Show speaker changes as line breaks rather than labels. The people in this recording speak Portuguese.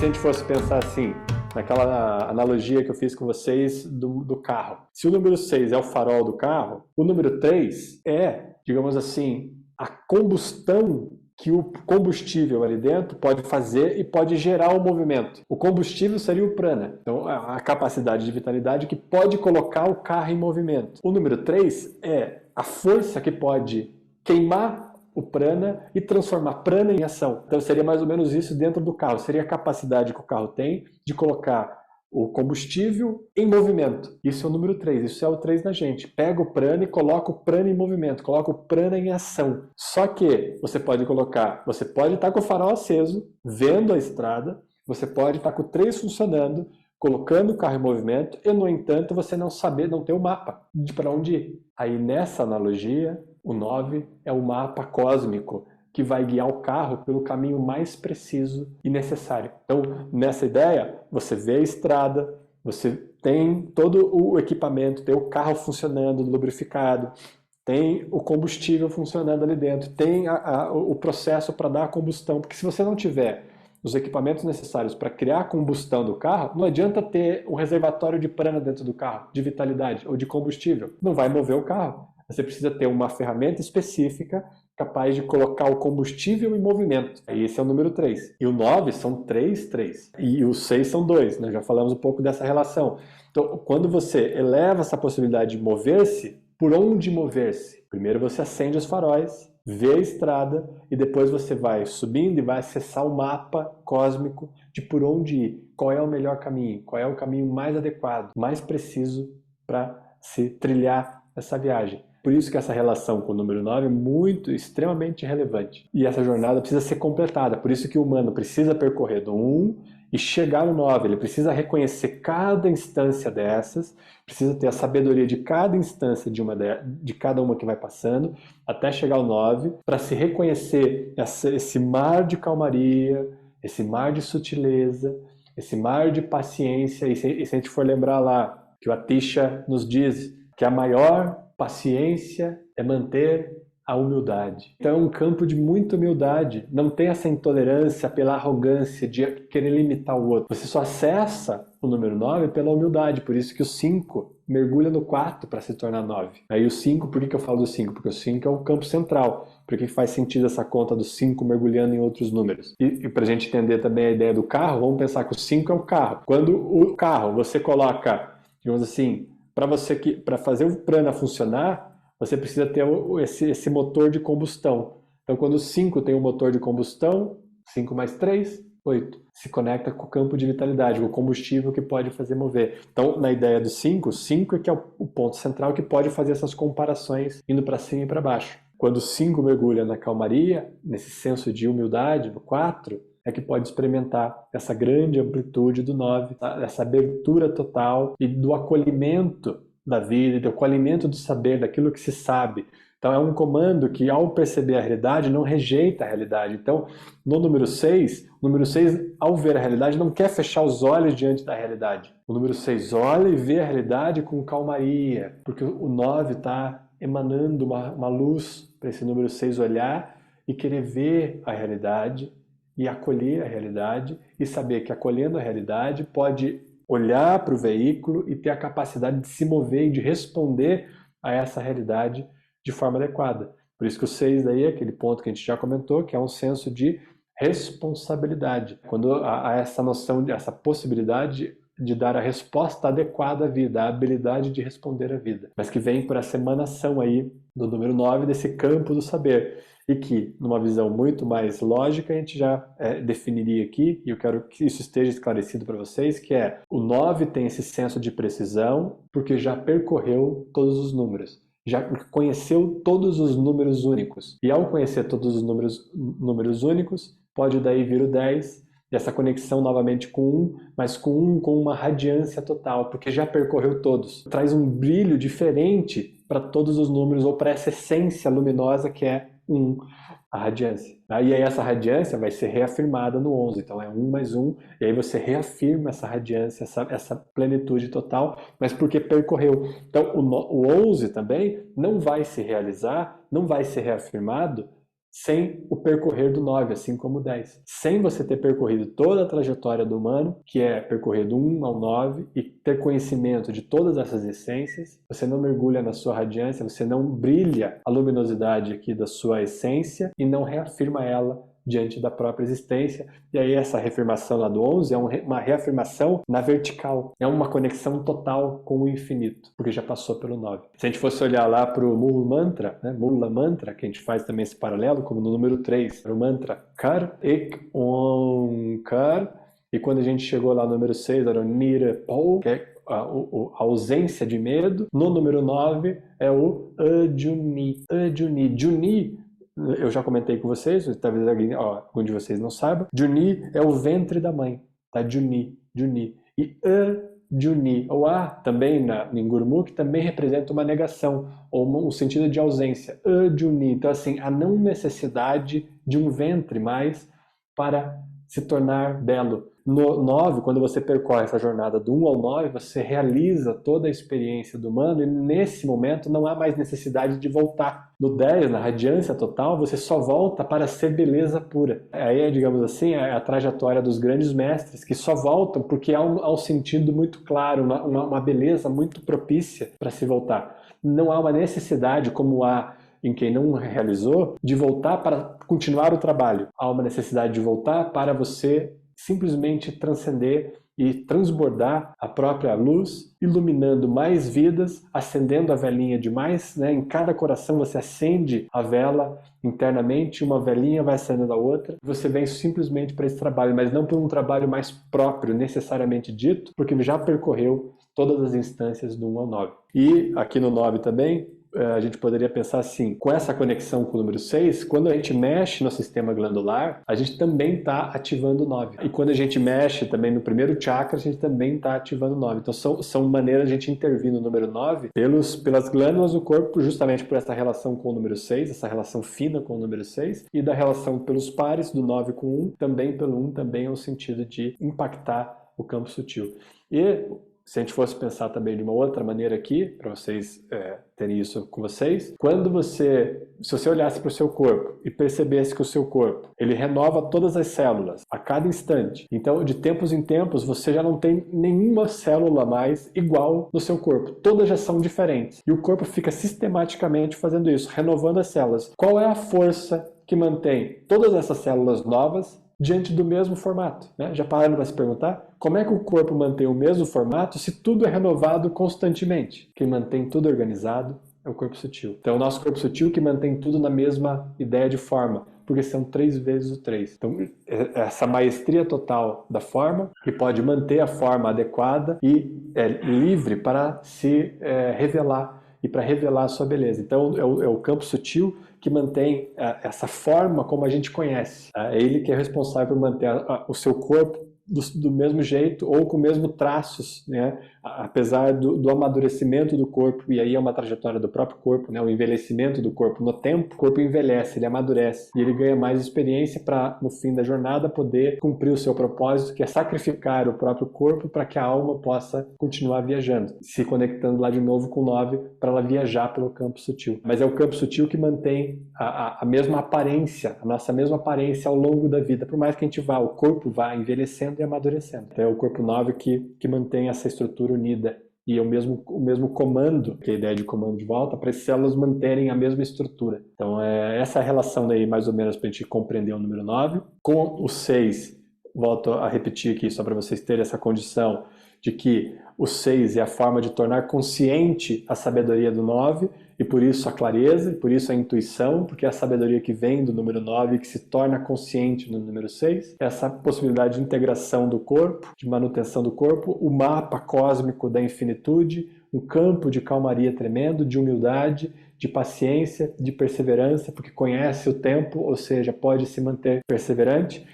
se a gente fosse pensar assim, naquela analogia que eu fiz com vocês do carro. Se o número 6 é o farol do carro, o número 3 é, digamos assim, a combustão que o combustível ali dentro pode fazer e pode gerar o movimento. O combustível seria o prana, então a capacidade de vitalidade que pode colocar o carro em movimento. O número 3 é a força que pode queimar o prana e transformar prana em ação. Então seria mais ou menos isso dentro do carro, seria a capacidade que o carro tem de colocar o combustível em movimento. Isso é o número 3, isso é o 3 na gente. Pega o prana e coloca o prana em movimento, coloca o prana em ação. Só que você pode estar com o farol aceso, vendo a estrada, você pode estar com o 3 funcionando, colocando o carro em movimento e, no entanto, você não ter o mapa de para onde ir. Aí, nessa analogia, o 9 é o mapa cósmico que vai guiar o carro pelo caminho mais preciso e necessário. Então, nessa ideia, você vê a estrada, você tem todo o equipamento, tem o carro funcionando, lubrificado, tem o combustível funcionando ali dentro, tem o processo para dar a combustão, porque se você não tiver os equipamentos necessários para criar a combustão do carro, não adianta ter um reservatório de prana dentro do carro, de vitalidade ou de combustível. Não vai mover o carro. Você precisa ter uma ferramenta específica capaz de colocar o combustível em movimento. Esse é o número 3. E o 9 são 3, 3. E o 6 são 2. Nós já falamos um pouco dessa relação. Então, quando você eleva essa possibilidade de mover-se, por onde mover-se? Primeiro você acende os faróis, vê a estrada e depois você vai subindo e vai acessar o mapa cósmico de por onde ir. Qual é o melhor caminho? Qual é o caminho mais adequado, mais preciso para se trilhar essa viagem? Por isso que essa relação com o número 9 é extremamente relevante. E essa jornada precisa ser completada. Por isso que o humano precisa percorrer do 1 e chegar no 9. Ele precisa reconhecer cada instância dessas, precisa ter a sabedoria de cada instância de cada uma que vai passando, até chegar ao 9, para se reconhecer esse mar de calmaria, esse mar de sutileza, esse mar de paciência. E se a gente for lembrar lá, que o Atisha nos diz que a maior paciência é manter a humildade. Então é um campo de muita humildade. Não tem essa intolerância pela arrogância de querer limitar o outro. Você só acessa o número 9 pela humildade. Por isso que o 5 mergulha no 4 para se tornar 9. Aí o 5, por que eu falo do 5? Porque o 5 é o campo central. Porque faz sentido essa conta do 5 mergulhando em outros números. E para a gente entender também a ideia do carro, vamos pensar que o 5 é o carro. Quando o carro você coloca, digamos assim, para fazer o prana funcionar, você precisa ter esse motor de combustão. Então, quando o 5 tem um motor de combustão, 5 mais 3, 8. Se conecta com o campo de vitalidade, com o combustível que pode fazer mover. Então, na ideia do 5, o 5 é que é o ponto central que pode fazer essas comparações indo para cima e para baixo. Quando o 5 mergulha na calmaria, nesse senso de humildade, no 4, é que pode experimentar essa grande amplitude do 9, essa abertura total e do acolhimento da vida, do acolhimento do saber, daquilo que se sabe. Então é um comando que, ao perceber a realidade, não rejeita a realidade. Então, no número 6, ao ver a realidade, não quer fechar os olhos diante da realidade. O número 6 olha e vê a realidade com calmaria, porque o 9 está emanando uma luz para esse número 6 olhar e querer ver a realidade e acolher a realidade e saber que, acolhendo a realidade, pode olhar para o veículo e ter a capacidade de se mover e de responder a essa realidade de forma adequada. Por isso que o 6 daí é aquele ponto que a gente já comentou, que é um senso de responsabilidade. Quando há essa noção, essa possibilidade de dar a resposta adequada à vida, a habilidade de responder à vida, mas que vem por essa emanação aí do número 9, desse campo do saber. E que, numa visão muito mais lógica, a gente já definiria aqui, e eu quero que isso esteja esclarecido para vocês, que é o 9 tem esse senso de precisão porque já percorreu todos os números, já conheceu todos os números únicos. E ao conhecer todos os números únicos, pode daí vir o 10, essa conexão novamente com 1, mas com 1 com uma radiância total, porque já percorreu todos. Traz um brilho diferente para todos os números, ou para essa essência luminosa que é 1, a radiância. E aí essa radiância vai ser reafirmada no 11, então é 1 mais 1, e aí você reafirma essa radiância, essa plenitude total, mas porque percorreu. Então o 11 também não vai se realizar, não vai ser reafirmado sem o percorrer do 9, assim como o 10. Sem você ter percorrido toda a trajetória do humano, que é percorrer do 1 ao 9, e ter conhecimento de todas essas essências, você não mergulha na sua radiância, você não brilha a luminosidade aqui da sua essência e não reafirma ela diante da própria existência. E aí essa reafirmação lá do 11 é uma reafirmação na vertical, é uma conexão total com o infinito, porque já passou pelo 9. Se a gente fosse olhar lá para o Mula Mantra, né, Mula Mantra, que a gente faz também esse paralelo, como no número 3, o mantra Kar Ek Onkar, e quando a gente chegou lá no número 6, era o Nirapal, que é a ausência de medo. No número 9 é o Ajuni. Ajuni. Juni, eu já comentei com vocês, talvez algum de vocês não saiba. Juni é o ventre da mãe, tá? Juni, Juni. E Juni, o A também em Gurmukh também representa uma negação, ou um sentido de ausência. Juni. Então, assim, a não necessidade de um ventre mais para se tornar belo. No 9, quando você percorre essa jornada do 1 ao 9, você realiza toda a experiência do humano e nesse momento não há mais necessidade de voltar. No 10, na radiância total, você só volta para ser beleza pura. Aí, digamos assim, é a trajetória dos grandes mestres que só voltam porque há um sentido muito claro, uma beleza muito propícia para se voltar. Não há uma necessidade, como há em quem não realizou, de voltar para continuar o trabalho. Há uma necessidade de voltar para você simplesmente transcender e transbordar a própria luz, iluminando mais vidas, acendendo a velinha demais, né? Em cada coração você acende a vela internamente, uma velinha vai acendendo a outra. Você vem simplesmente para esse trabalho, mas não por um trabalho mais próprio, necessariamente dito, porque já percorreu todas as instâncias do 1 ao 9. E aqui no 9 também, a gente poderia pensar assim, com essa conexão com o número 6, quando a gente mexe no sistema glandular, a gente também está ativando o 9. E quando a gente mexe também no primeiro chakra, a gente também está ativando o 9. Então são maneiras de a gente intervir no número 9 pelas glândulas do corpo, justamente por essa relação com o número 6, essa relação fina com o número 6, e da relação pelos pares, do 9 com o 1, também pelo 1, também é o sentido de impactar o campo sutil. E se a gente fosse pensar também de uma outra maneira aqui, para vocês terem isso com vocês, se você olhasse para o seu corpo e percebesse que o seu corpo, ele renova todas as células a cada instante. Então, de tempos em tempos, você já não tem nenhuma célula mais igual no seu corpo. Todas já são diferentes. E o corpo fica sistematicamente fazendo isso, renovando as células. Qual é a força que mantém todas essas células novas diante do mesmo formato, né? Já pararam para se perguntar? Como é que o corpo mantém o mesmo formato se tudo é renovado constantemente? Quem mantém tudo organizado é o corpo sutil. Então, é o nosso corpo sutil que mantém tudo na mesma ideia de forma, porque são 3 vezes o 3. Então, essa maestria total da forma, que pode manter a forma adequada e é livre para se revelar e para revelar a sua beleza. Então, é o campo sutil que mantém essa forma como a gente conhece. É ele que é responsável por manter o seu corpo do mesmo jeito ou com o mesmo traços, né? Apesar do amadurecimento do corpo, e aí é uma trajetória do próprio corpo, né? O envelhecimento do corpo no tempo, o corpo envelhece, ele amadurece e ele ganha mais experiência para, no fim da jornada, poder cumprir o seu propósito, que é sacrificar o próprio corpo para que a alma possa continuar viajando, se conectando lá de novo com o 9 para ela viajar pelo campo sutil. Mas é o campo sutil que mantém a mesma aparência, a nossa mesma aparência ao longo da vida, por mais que a gente o corpo vá envelhecendo e amadurecendo. Então é o corpo 9 que mantém essa estrutura unida e o mesmo comando, que é a ideia de comando de volta, para as células manterem a mesma estrutura. Então essa relação daí mais ou menos para a gente compreender o número 9. Com o 6, volto a repetir aqui só para vocês terem essa condição de que o 6 é a forma de tornar consciente a sabedoria do 9, e por isso a clareza, e por isso a intuição, porque é a sabedoria que vem do número 9 e que se torna consciente no número 6, essa possibilidade de integração do corpo, de manutenção do corpo, o mapa cósmico da infinitude, um campo de calmaria tremendo, de humildade, de paciência, de perseverança, porque conhece o tempo, ou seja, pode se manter perseverante.